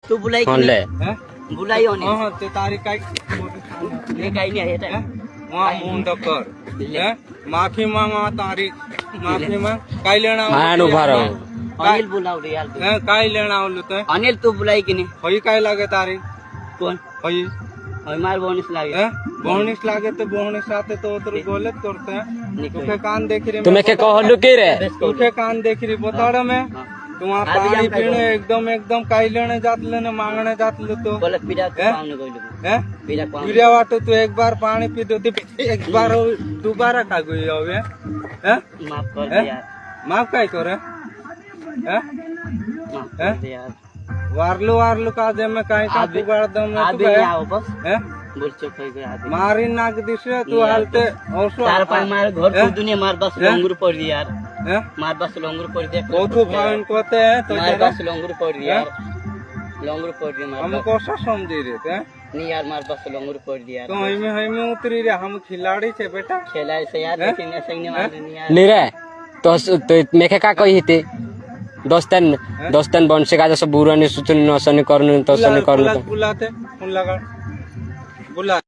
तू बुलाई ले बुलाई होने हां ते तारी काय ले काही नाही येत आहे. वहां मुंड कर माफी मांगा तारी माफी मांग काय लेना मान उभा रहो अनिल बुलाव रे यार तू. काय लेना आवलो तो अनिल तू बुलाई की नहीं होई काय लागे तारी कोण होई और मार बोनिस लागे बोहनिस लागे तो बोहनिस साथे तो उतर गलत करते हैं तुके कान देख रही तुम्हें के कहलु के रे तुके कान देख रही बताड़ में तुम्हारा पानी पीने एकदम एकदम काय लेने जात लेने मांगने जात लो तो बोलत पीड़ा पावने गइलो हैं पीड़ा पावने पीड़ा वाटो तू एक बार पानी पी दो एक बार दोबारा खा गई होवे हैं माफ कर दे यार माफ काय करे हैं माफ कर दे यार वारलू का दे में काय का बिगाड़ दम में आदमी तू है आओ बस हैं बोल चुप है गया आदमी मारी नाक दिसे तू हालते औसो चार पांच मार घर को दुनिया मार बस लोंगुर पड़ दिया यार हैं मार बस लोंगुर पड़ दिया कोथु भावन कोते हैं तो मार बस लोंगुर पड़ दिया यार लोंगुर पड़ दिया मार हम बस कोसा समझी रहे थे नहीं यार मार बस लोंगुर पड़ दिया तो हमें उतरी रे हम खिलाड़ी छे बेटा खेला ऐसे यार लेकिन ऐसे नहीं मार नहीं यार नी रे तो मेखे का कही थे दोस्तन बनसे का जसं बुरानी सुचनी नसनी करनु तसनी करनु बुलाते फोन लगा बुला